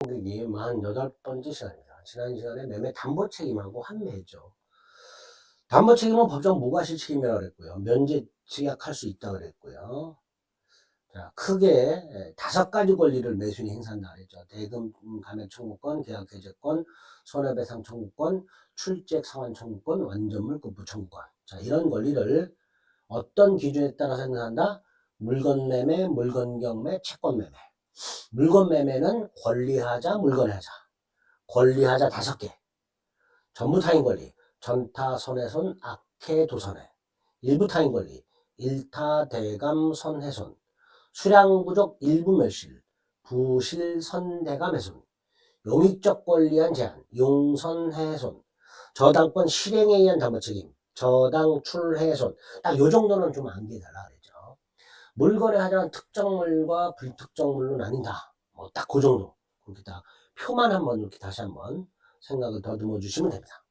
고객이 48번째 시간입니다. 지난 시간에 매매 담보 책임하고 환매했죠. 담보 책임은 법정 무과실 책임이라고 그랬고요. 면제 증약할 수 있다고 그랬고요. 자, 크게 5가지 권리를 매수인이 행사한다 그랬죠. 대금 감액 청구권, 계약 해제권, 손해배상 청구권, 출첵 상환 청구권, 완전물 급부 청구권. 자, 이런 권리를 어떤 기준에 따라서 행사한다? 물건 매매, 물건 경매, 채권 매매. 물건 매매는 권리하자, 물건하자. 권리하자 5개. 전부 타인 권리. 전타 손해손, 악해 도손해. 일부 타인 권리. 일타 대감 선해손. 수량 부족 일부 멸실. 부실 선대감 훼손. 용익적 권리한 제한. 용선해손. 저당권 실행에 의한 담보 책임. 저당 출해손. 딱 요 정도는 좀 암기해달라 그랬죠. 물건에 하자는 특정물과 불특정물로 나뉜다. 뭐 딱 그 정도. 그렇게 딱 표만 한번 이렇게 다시 한번 생각을 더듬어 주시면 됩니다.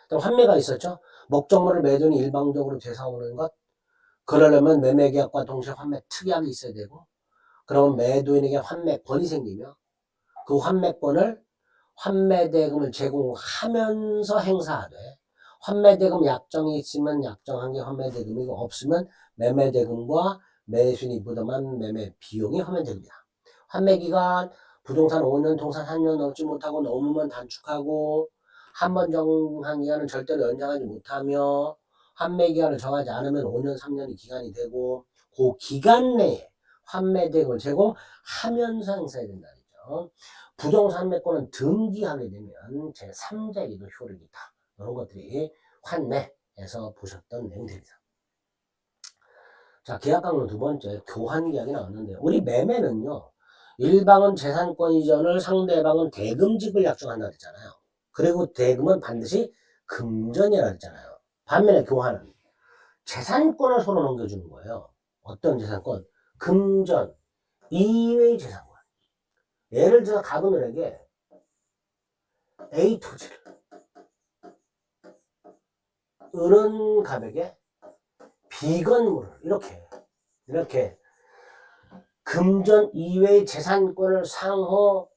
그럼 환매가 있었죠. 목적물을 매도인이 일방적으로 되사오는 것. 그러려면 매매계약과 동시에 환매 특약이 있어야 되고, 그러면 매도인에게 환매권이 생기며 그 환매권을 환매대금을 제공하면서 행사하되, 환매대금 약정이 있으면 약정한 게 환매대금이고 없으면 매매대금과 매수인이 부담한 매매 비용이 환매대금이다. 환매기간 부동산 5년, 동산 3년 넘지 못하고 넘으면 단축하고, 한 번 정한 기간은 절대로 연장하지 못하며, 환매기간을 정하지 않으면 5년, 3년이 기간이 되고, 그 기간 내에 환매대금을 제공하면서 행사해야 된다죠. 부동산 매권은 등기하게 되면 제3자에게도 효력이 있다. 이런 것들이 환매에서 보셨던 내용들입니다. 자, 계약 강론 2번째, 교환 계약이 나왔는데요. 우리 매매는요, 일방은 재산권 이전을, 상대방은 대금직을 약정한다 그랬잖아요. 그리고 대금은 반드시 금전이라 그랬잖아요. 반면에 교환은 재산권을 서로 넘겨주는 거예요. 어떤 재산권? 금전 이외의 재산권. 예를 들어 가분을에게 A 토지를, 을은 갑에게 비건물을 이렇게 금전 이외의 재산권을 상호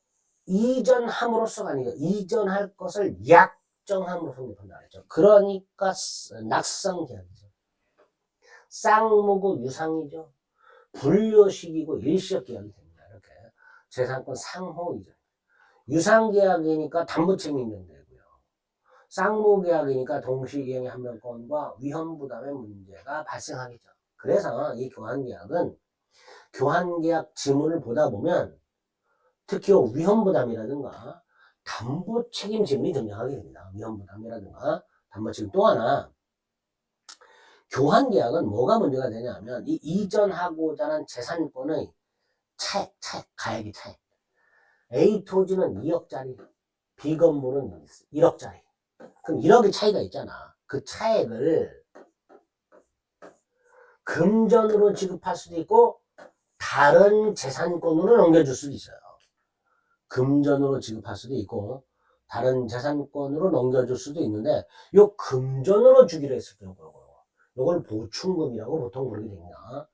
이전함으로써가 아니고 이전할 것을 약정함으로 성립한다 그랬죠. 그러니까 낙성 계약이죠. 쌍무고 유상이죠. 분료식이고 일시적 계약이 됩니다. 이렇게 재산권 상호 이전. 유상계약이니까 담보책임 인정되고요. 쌍무계약이니까 동시이행의 한명권과 위험부담의 문제가 발생하겠죠. 그래서 이 교환계약은 교환계약 지문을 보다 보면 특히 위험부담이라든가 담보책임 지문이 등장하게 됩니다. 위험부담이라든가 담보책임. 또 하나 교환계약은 뭐가 문제가 되냐면 이 이전하고자 하는 재산권의 차액, 가액의 차액. A 토지는 2억짜리, B 건물은 1억짜리. 그럼 1억의 차이가 있잖아. 그 차액을 금전으로 지급할 수도 있고 다른 재산권으로 넘겨줄 수도 있어요. 금전으로 지급할 수도 있고 다른 재산권으로 넘겨줄 수도 있는데 요 금전으로 주기로 했을 경우 요걸 보충금이라고 보통 부르게 됩니다.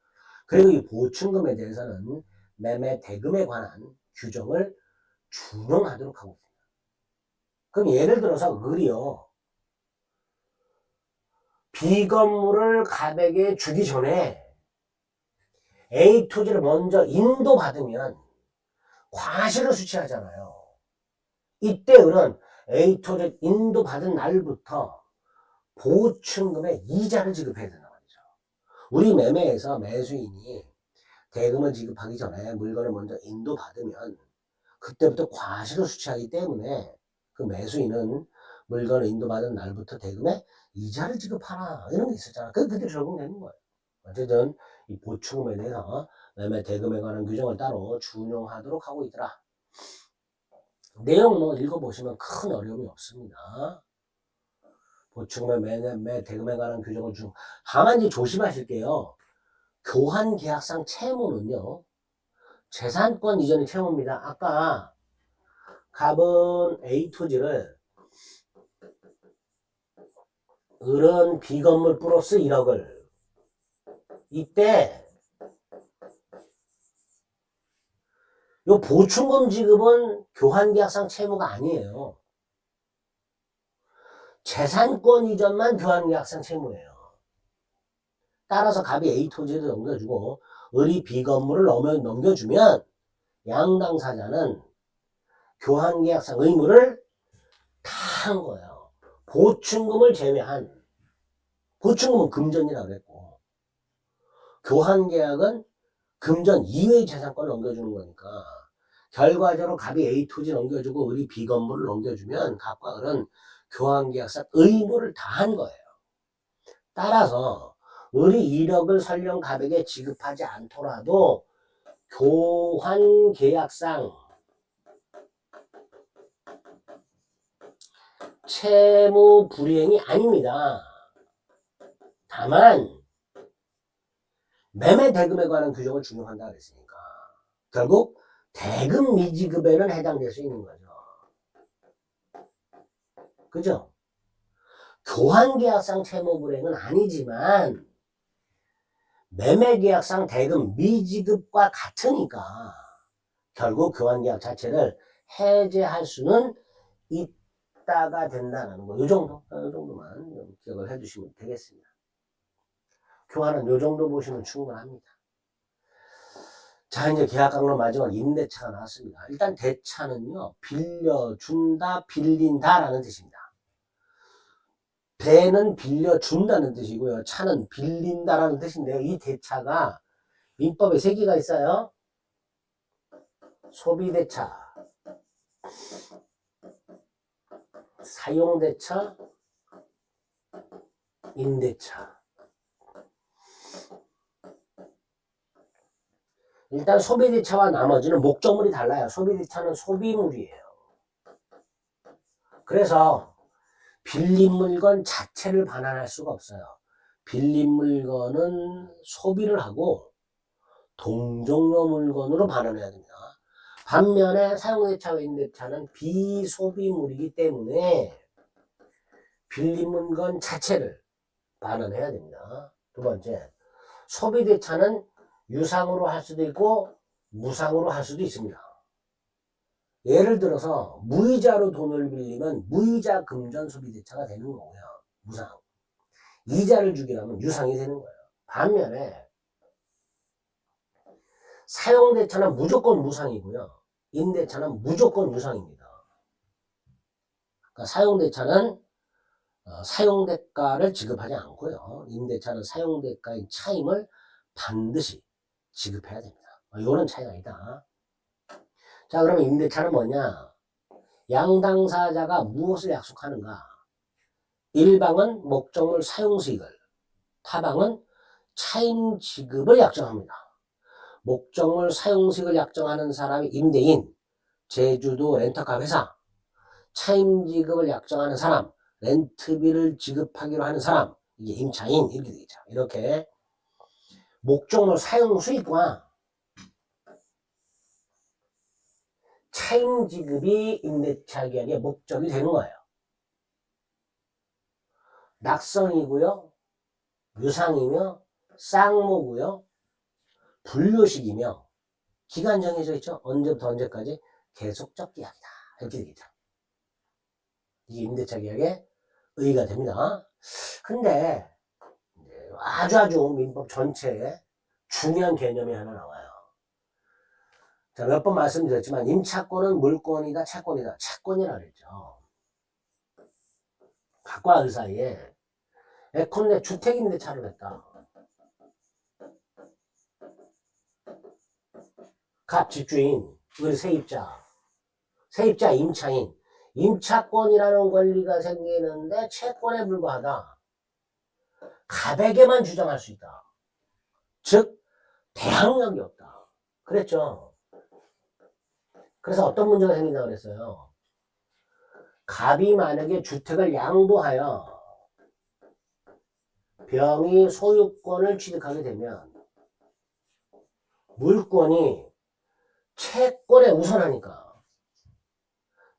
그리고 이 보충금에 대해서는 매매 대금에 관한 규정을 준용하도록 하고 있습니다. 그럼 예를 들어서 을이요. B 건물을 갑에게 주기 전에 A 토지를 먼저 인도받으면 과실을 수취하잖아요. 이때 을은 A 토지 인도받은 날부터 보충금의 이자를 지급해야 된단 말이죠. 우리 매매에서 매수인이 대금을 지급하기 전에 물건을 먼저 인도받으면 그때부터 과실을 수취하기 때문에 그 매수인은 물건을 인도받은 날부터 대금에 이자를 지급하라 이런 게 있었잖아. 그대로 적용되는 거예요. 어쨌든 이 보충금에 대해서 매매 대금에 관한 규정을 따로 준용하도록 하고 있더라. 내용 뭐 읽어보시면 큰 어려움이 없습니다. 보충금 매매 대금에 관한 규정을 다만 이제 조심하실게요. 교환 계약상 채무는요. 재산권 이전의 채무입니다. 아까 갑은 A 토지를 을은 B 건물 플러스 1억을 이때 요 보충금 지급은 교환계약상 채무가 아니에요. 재산권 이전만 교환계약상 채무예요. 따라서 갑이 A 토지를 넘겨주고 을이 B 건물을 넘겨주면 양당사자는 교환계약상 의무를 다 한 거예요. 보충금을 제외한, 보충금은 금전이라고 그랬고 교환계약은 금전 이외의 재산권을 넘겨주는 거니까 결과적으로 갑이 A 토지 넘겨주고 을이 B 건물을 넘겨주면 갑과 을은 교환계약상 의무를 다 한 거예요. 따라서 을이 1억을 설령 갑에게 지급하지 않더라도 교환계약상 채무 불이행이 아닙니다. 다만 매매 대금에 관한 규정을 준용한다 그랬으니까 결국 대금 미지급에는 해당될 수 있는 거죠. 그죠? 교환계약상 채무 불이행은 아니지만 매매계약상 대금 미지급과 같으니까 결국 교환계약 자체를 해제할 수는 있다가 된다는 거. 요 정도만 기억을 해주시면 되겠습니다. 교환은 요 정도 보시면 충분합니다. 자, 이제 계약강론 마지막 임대차가 나왔습니다. 일단 대차는요, 빌려준다, 빌린다라는 뜻입니다. 대는 빌려준다는 뜻이고요. 차는 빌린다라는 뜻인데요. 이 대차가 민법에 3개가 있어요. 소비대차, 사용대차, 임대차. 일단 소비대차와 나머지는 목적물이 달라요. 소비대차는 소비물이에요. 그래서 빌린 물건 자체를 반환할 수가 없어요. 빌린 물건은 소비를 하고 동종료 물건으로 반환해야 됩니다. 반면에 사용대차와 임대차는 비소비물이기 때문에 빌린 물건 자체를 반환해야 됩니다. 두 번째, 소비대차는 유상으로 할 수도 있고 무상으로 할 수도 있습니다. 예를 들어서 무이자로 돈을 빌리면 무이자 금전 소비대차가 되는 거고요. 무상. 이자를 주기라면 유상이 되는 거예요. 반면에 사용대차는 무조건 무상이고요. 임대차는 무조건 유상입니다. 그러니까 사용대차는 사용대가를 지급하지 않고요. 임대차는 사용대가인 차임을 반드시 지급해야 됩니다. 이런 차이가 있다. 자, 그러면 임대차는 뭐냐? 양당사자가 무엇을 약속하는가? 일방은 목적물 사용수익을, 타방은 차임 지급을 약정합니다. 목적물 사용수익을 약정하는 사람이 임대인, 제주도 렌터카 회사, 차임 지급을 약정하는 사람, 렌트비를 지급하기로 하는 사람, 이게 임차인 이렇게 되겠죠. 이렇게 목적물 사용수익과 차임 지급이 임대차 계약의 목적이 되는 거예요. 낙성이고요, 유상이며, 쌍모고요, 분료식이며, 기간 정해져 있죠. 언제부터 언제까지 계속적 계약이다. 이렇게 되겠죠. 이게 임대차 계약의 의의가 됩니다. 근데 아주 민법 전체에 중요한 개념이 하나 나와요. 자, 몇 번 말씀드렸지만 임차권은 물권이다, 채권이다. 채권이라 그랬죠. 갑과 을 사이에 예컨대 주택임대차를 했다. 갑 집주인, 을 세입자, 세입자 임차인, 임차권이라는 권리가 생기는데 채권에 불과하다. 갑에게만 주장할 수 있다. 즉 대항력이 없다. 그랬죠. 그래서 어떤 문제가 생긴다고 그랬어요. 갑이 만약에 주택을 양도하여 병이 소유권을 취득하게 되면 물권이 채권에 우선하니까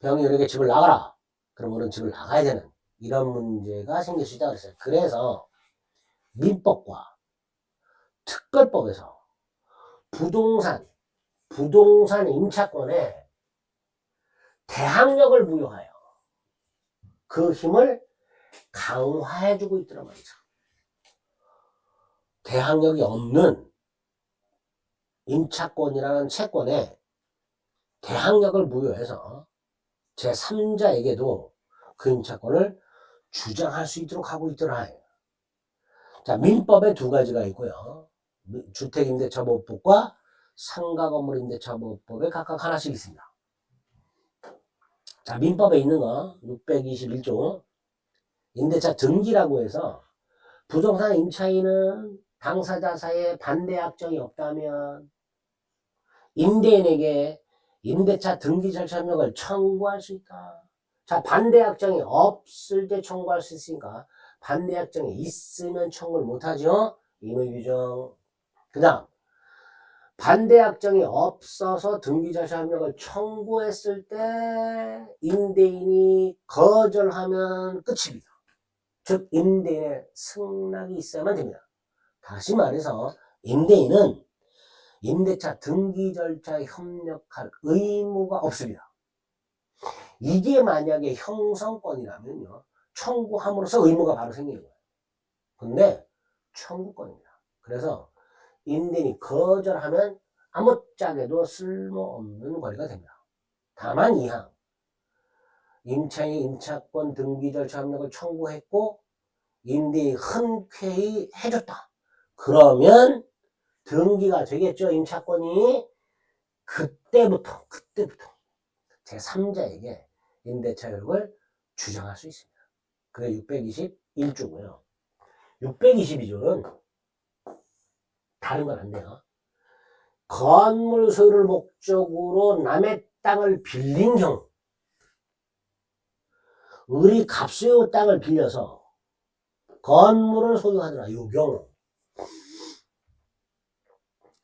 병이 이렇게 집을 나가라. 그럼 우리는 집을 나가야 되는 이런 문제가 생길 수 있다고 그랬어요. 그래서 민법과 특별법에서 부동산 부동산 임차권에 대항력을 부여하여 그 힘을 강화해주고 있더란 말이죠. 대항력이 없는 임차권이라는 채권에 대항력을 부여해서 제3자에게도 그 임차권을 주장할 수 있도록 하고 있더라. 자, 민법에 두 가지가 있고요. 주택임대차보호법과 상가건물임대차보호법에 각각 하나씩 있습니다. 자, 민법에 있는 거 621조 임대차 등기라고 해서 부동산 임차인은 당사자 사이에 반대 약정이 없다면 임대인에게 임대차 등기 절차 협력을 청구할 수 있다. 자, 반대 약정이 없을 때 청구할 수 있으니까 반대 약정이 있으면 청구를 못하죠. 임의 규정. 그 다음 반대 약정이 없어서 등기 절차 협력을 청구했을 때 임대인이 거절하면 끝입니다. 즉 임대인의 승낙이 있어야만 됩니다. 다시 말해서 임대인은 임대차 등기 절차에 협력할 의무가 없습니다. 이게 만약에 형성권이라면요, 청구함으로써 의무가 바로 생기는 거예요. 근데 청구권입니다. 그래서 임대인이 거절하면 아무짝에도 쓸모없는 권리가 됩니다. 다만 이항, 임차인이 임차권 등기 절차 협력을 청구했고 임대인이 흔쾌히 해줬다. 그러면 등기가 되겠죠. 임차권이 그때부터 제3자에게 임대차 효력을 주장할 수 있습니다. 그게 621조고요. 622조는 다른 건 안 돼요. 건물 소유를 목적으로 남의 땅을 빌린 경우, 을이 갑수요 땅을 빌려서 건물을 소유하더라. 이 경우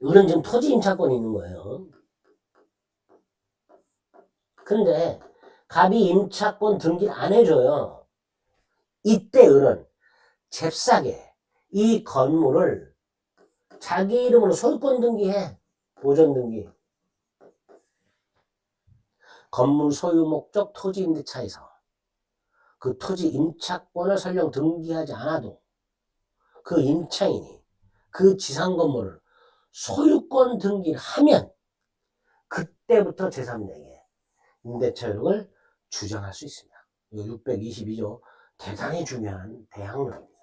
을은 지금 토지 임차권이 있는 거예요. 근데 갑이 임차권 등기를 안 해줘요. 이때 을은 잽싸게 이 건물을 자기 이름으로 소유권 등기해. 보전 등기. 건물 소유 목적 토지 임대차에서 그 토지 임차권을 설령 등기하지 않아도 그 임차인이 그 지상 건물을 소유권 등기를 하면 그때부터 제3자에게 임대차 효력을 주장할 수 있습니다. 622조 대단히 중요한 대항력입니다.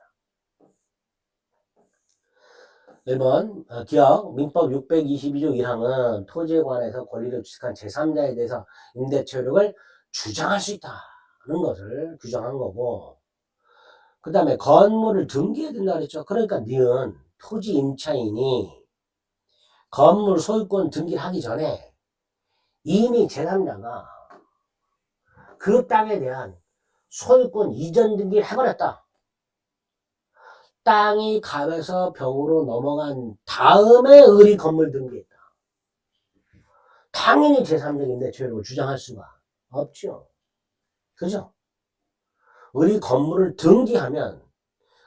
1번 기억 민법 622조 1항은 토지에 관해서 권리를 취득한 제3자에 대해서 임대차 효력을 주장할 수 있다는 것을 규정한 거고, 그 다음에 건물을 등기해야 된다 그랬죠. 그러니까 니은 토지 임차인이 건물 소유권 등기를 하기 전에 이미 제3자가 그 땅에 대한 소유권 이전 등기를 해버렸다. 땅이 갑에서 병으로 넘어간 다음에 을이 건물 등기했다. 당연히 제3자 임대차 효력을 주장할 수가 없죠. 그죠? 을이 건물을 등기하면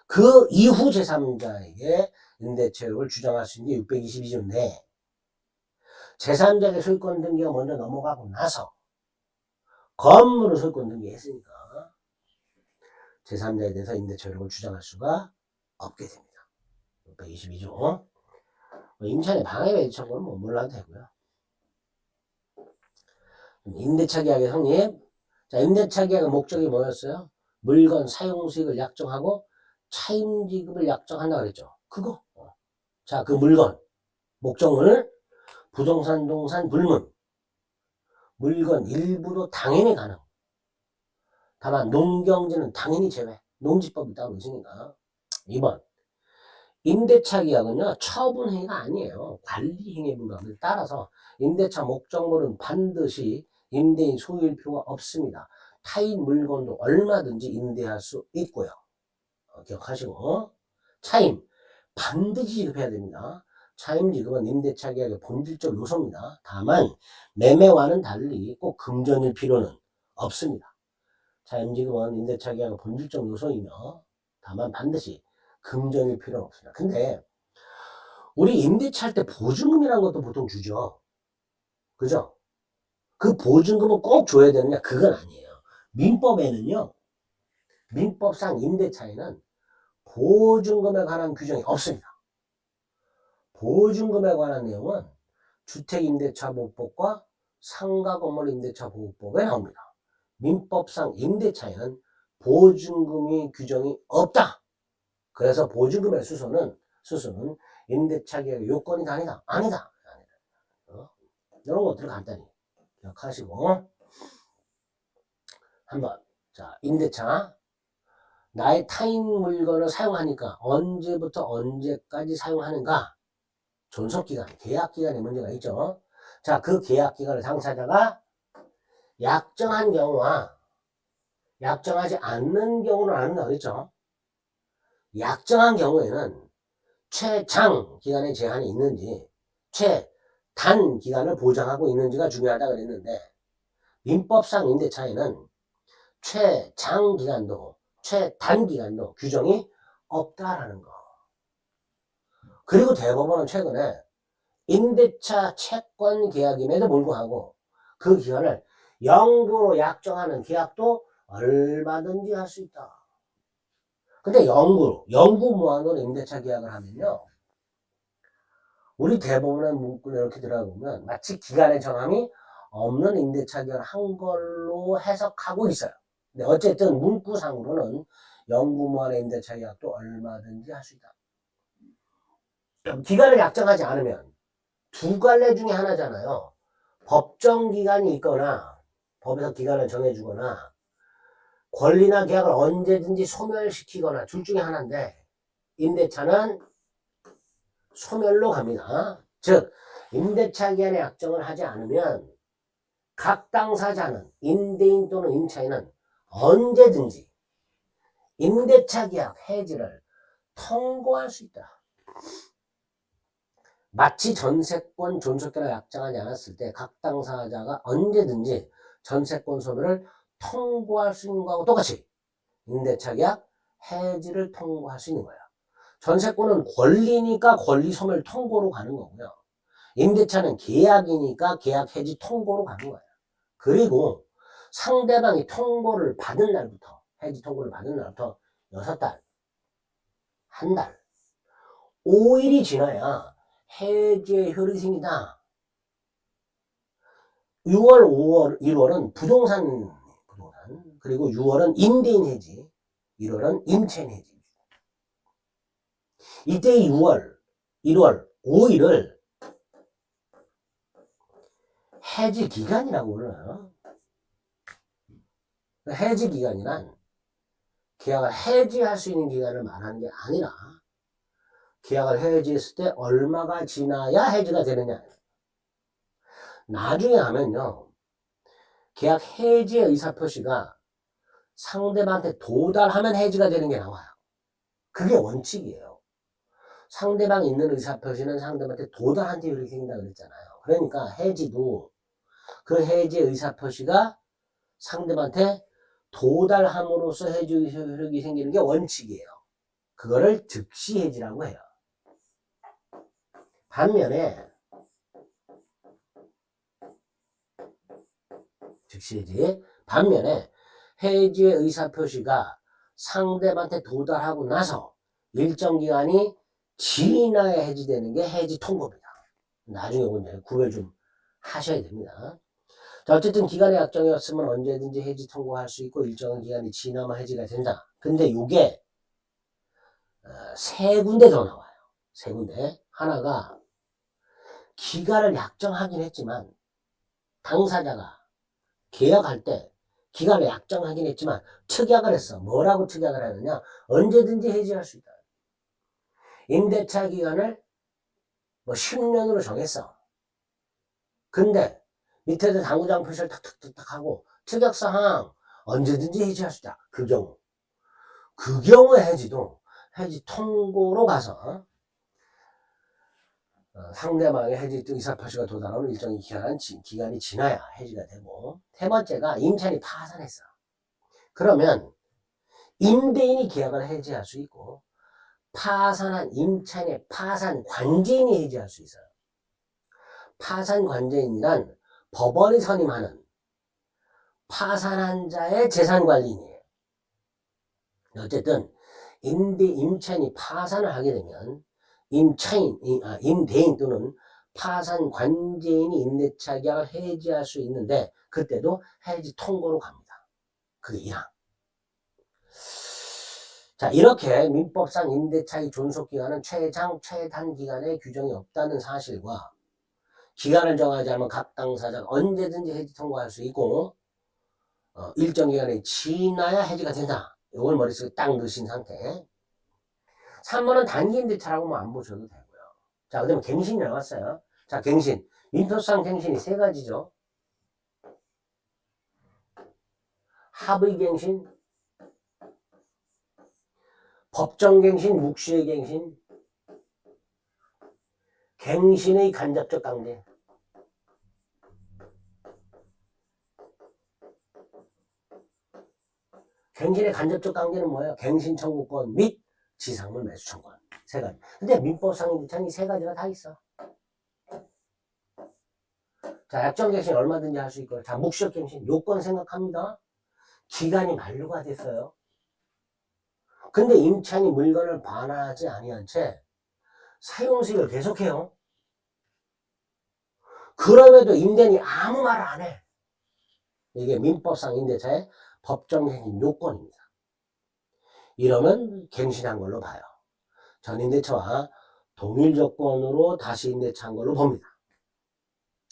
그 이후 제3자에게 임대차 효력을 주장할 수 있는 게 622조인데 제3자의 소유권 등기가 먼저 넘어가고 나서 건물을 소유권 등기했으니까 제3자에 대해서 임대차 효력을 주장할 수가 없게 됩니다. 622조. 임차인의 방해외 청구는 뭐 몰라도 되고요. 임대차 계약의 성립. 자, 임대차 계약의 목적이 뭐였어요? 물건 사용 수익을 약정하고 차임 지급을 약정한다 그랬죠. 그거. 자, 그 물건 목적물 부동산, 동산, 불문 물건 일부도 당연히 가능. 다만 농경지는 당연히 제외. 농지법이 따로 있으니까. 2번 임대차 계약은요 처분행위가 아니에요. 관리행위에 불과합니다. 따라서 임대차 목적물은 반드시 임대인 소유일 필요가 없습니다. 타인 물건도 얼마든지 임대할 수 있고요. 기억하시고 차임 반드시 지급해야 됩니다. 차임 지급은 임대차 계약의 본질적 요소입니다. 다만 매매와는 달리 꼭 금전일 필요는 없습니다. 차임 지급은 임대차 계약의 본질적 요소이며 다만 반드시 금전일 필요는 없습니다. 근데 우리 임대차 할 때 보증금이라는 것도 보통 주죠. 그죠? 그 보증금은 꼭 줘야 되느냐? 그건 아니에요. 민법에는요, 민법상 임대차에는 보증금에 관한 규정이 없습니다. 보증금에 관한 내용은 주택임대차보호법과 상가건물임대차보호법에 나옵니다. 민법상 임대차에는 보증금이 규정이 없다. 그래서 보증금의 수수는 임대차 계약의 요건이 아니다. 아니다. 이런 것들을 간단히 기억하시고 한번 자 임대차 나의 타인 물건을 사용하니까 언제부터 언제까지 사용하는가? 존속기간, 계약기간에 문제가 있죠. 자, 그 계약기간을 당사자가 약정한 경우와 약정하지 않는 경우는 아는다 그랬죠. 약정한 경우에는 최장 기간의 제한이 있는지 최단 기간을 보장하고 있는지가 중요하다 그랬는데 민법상 임대차에는 최장 기간도 최단 기간도 규정이 없다라는 거. 그리고 대법원은 최근에 임대차 채권 계약임에도 불구하고 그 기간을 영구로 약정하는 계약도 얼마든지 할 수 있다. 근데 영구 무한으로 임대차 계약을 하면요. 우리 대법원의 문구를 이렇게 들어보면 마치 기간의 정함이 없는 임대차 계약을 한 걸로 해석하고 있어요. 근데 어쨌든 문구상으로는 영구 무한의 임대차 계약도 얼마든지 할 수 있다. 기간을 약정하지 않으면 두 갈래 중에 하나잖아요. 법정 기간이 있거나 법에서 기간을 정해주거나 권리나 계약을 언제든지 소멸시키거나 둘 중에 하나인데 임대차는 소멸로 갑니다. 즉 임대차 기간의 약정을 하지 않으면 각 당사자는 임대인 또는 임차인은 언제든지 임대차 계약 해지를 통고할 수 있다. 마치 전세권 존속계를 약정하지 않았을 때 각 당사자가 언제든지 전세권 소멸을 통고할 수 있는 거하고 똑같이 임대차 계약 해지를 통고할 수 있는 거예요. 전세권은 권리니까 권리 소멸 통고로 가는 거고요. 임대차는 계약이니까 계약 해지 통고로 가는 거예요. 그리고 상대방이 통고를 받은 날부터 해지 통고를 받은 날부터 6달, 한 달, 5일이 지나야 해지의 효력이 생긴다. 6월, 5월, 1월은 부동산, 그리고 6월은 임대인 해지, 1월은 임차인 해지. 이때 6월, 1월, 5일을 해지 기간이라고 불러요. 해지 기간이란 계약을 해지할 수 있는 기간을 말하는 게 아니라 계약을 해지했을 때 얼마가 지나야 해지가 되느냐. 나중에 하면요. 계약 해지의 의사표시가 상대방한테 도달하면 해지가 되는 게 나와요. 그게 원칙이에요. 상대방이 있는 의사표시는 상대방한테 도달한 뒤에 이렇게 생긴다고 그랬잖아요. 그러니까 해지도 그 해지의 의사표시가 상대방한테 도달함으로써 해지 효력이 생기는 게 원칙이에요. 그거를 즉시 해지라고 해요. 반면에 즉시 해지. 반면에 해지의 의사표시가 상대방한테 도달하고 나서 일정 기간이 지나야 해지되는 게 해지 통고입니다. 나중에 이제 구별 좀 하셔야 됩니다. 자, 어쨌든 기간의 약정이었으면 언제든지 해지 통고할 수 있고 일정한 기간이 지나면 해지가 된다. 근데 요게 세 군데 더 나와요. 세 군데. 하나가 기간을 약정하긴 했지만 당사자가 계약할 때 기간을 약정하긴 했지만 특약을 했어. 뭐라고 특약을 하느냐? 언제든지 해지할 수 있다. 임대차 기간을 뭐 10년으로 정했어. 근데 밑에도 당구장 표시를 탁탁탁탁 하고 특약사항 언제든지 해지할 수 있다. 그 경우에 해지도 해지 통고로 가서 상대방의 해지 의사표시가 도달하는 일정의 기간이 지나야 해지가 되고, 세 번째가 임차인이 파산했어. 그러면 임대인이 계약을 해지할 수 있고 파산한 임차인의 파산 관제인이 해지할 수 있어요. 파산 관제인이란 법원이 선임하는 파산한 자의 재산관리인이에요. 어쨌든 임차인이 파산을 하게 되면 임대인 또는 파산 관계인이 임대차 계약을 해지할 수 있는데 그때도 해지 통고로 갑니다. 그게 1항. 자, 이렇게 민법상 임대차의 존속기간은 최장, 최단 기간의 규정이 없다는 사실과 기간을 정하지 않으면 각 당사자가 언제든지 해지 통고할 수 있고 일정 기간이 지나야 해지가 된다. 이걸 머릿속에 딱 넣으신 상태. 3번은 단기 임대차라고 뭐 안 보셔도 되고요. 자, 그 다음에 갱신이 나왔어요. 자, 갱신. 민법상 갱신이 3가지죠. 합의갱신, 법정갱신, 묵시의 갱신, 갱신의 간접적 강제. 갱신의 간접적 강제는 뭐예요? 갱신 청구권 및 지상물 매수 청구권. 3가지. 근데 민법상 임대차는 이 3가지가 다 있어. 자, 약정갱신 얼마든지 할 수 있고요. 자, 묵시격갱신 요건 생각합니다. 기간이 만료가 됐어요. 근데 임차인이 물건을 반환하지 아니한 채 사용수익을 계속해요. 그럼에도 임대인이 아무 말을 안 해. 이게 민법상 임대차의 법정갱신 요건입니다. 이러면 갱신한 걸로 봐요. 전임대차와 동일 조건으로 다시 임대차한 걸로 봅니다.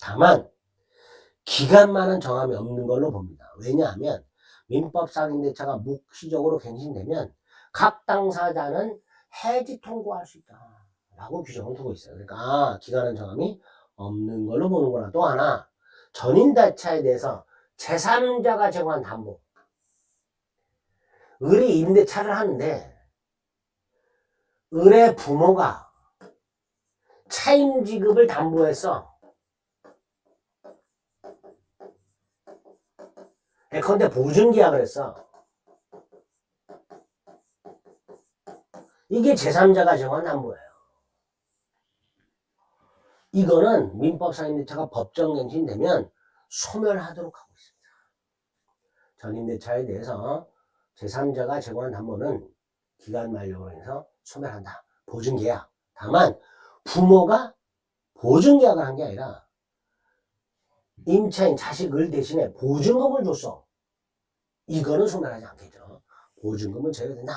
다만 기간만은 정함이 없는 걸로 봅니다. 왜냐하면 민법상 임대차가 묵시적으로 갱신되면 각 당사자는 해지 통고할 수 있다 라고 규정을 두고 있어요. 그러니까 기간은 정함이 없는 걸로 보는구나. 또 하나, 전임대차에 대해서 제3자가 제공한 담보. 을이 임대차를 하는데 을의 부모가 차임 지급을 담보해서 예컨대 보증계약을 했어. 이게 제3자가 정한 담보예요. 이거는 민법상 임대차가 법정갱신되면 소멸하도록 하고 있습니다. 전임대차에 대해서 제3자가 제공한 담보는 기간 만료로 인해서 소멸한다. 보증계약. 다만 부모가 보증계약을 한 게 아니라 임차인 자식을 대신에 보증금을 줬어. 이거는 소멸하지 않겠죠. 보증금은 제외된다.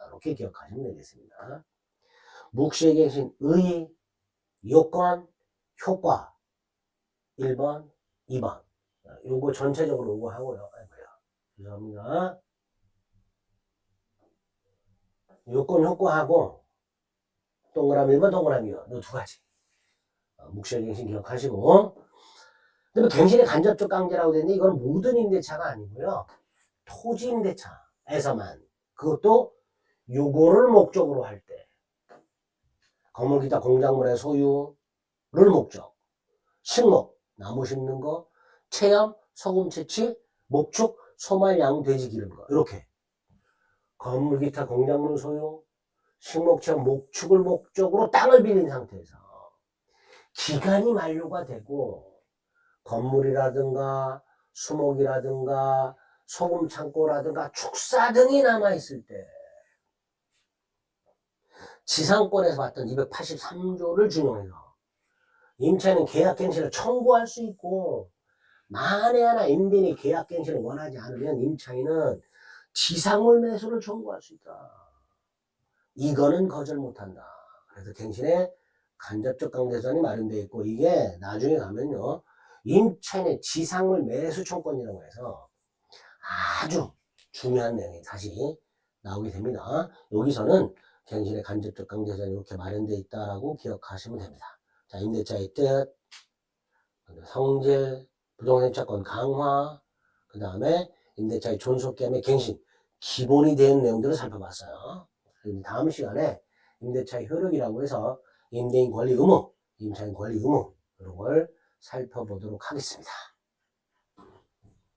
이렇게 기억하시면 되겠습니다. 묵시의 갱신 의, 요건, 효과 1번, 2번 요거 전체적으로 요거 하고요. 아이고야. 죄송합니다. 요건, 효과하고 동그라미 1번, 동그라미 2번 요 2가지 묵시의 갱신 기억하시고 그다음에 갱신의 간접적 강제라고 되는데 이건 모든 임대차가 아니고요. 토지 임대차에서만 그것도 요거를 목적으로 할 때 건물 기타 공작물의 소유를 목적 식목, 나무 심는 거, 체험, 소금 채취, 목축, 소말, 양, 돼지 기른 거 이렇게 건물 기타 공작물 소유, 식목, 체험, 목축을 목적으로 땅을 빌린 상태에서 기간이 만료가 되고 건물이라든가 수목이라든가 소금 창고라든가 축사 등이 남아있을 때 지상권에서 봤던 283조를 준용해서 임차인은 계약갱신을 청구할 수 있고 만에 하나 임대인이 계약갱신을 원하지 않으면 임차인은 지상물 매수를 청구할 수 있다. 이거는 거절 못한다. 그래서 갱신에 간접적 강제선이 마련되어 있고 이게 나중에 가면요 임차인의 지상물 매수 청구권이라고 해서 아주 중요한 내용이 다시 나오게 됩니다. 여기서는 갱신의 간접적 강제선이 이렇게 마련되어 있다라고 기억하시면 됩니다. 자, 임대차의 뜻, 성질, 부동산 임차권 강화, 그 다음에 임대차의 존속기한의 갱신, 기본이 된 내용들을 살펴봤어요. 다음 시간에 임대차의 효력이라고 해서 임대인 권리 의무, 임차인 권리 의무 이런 걸 살펴보도록 하겠습니다.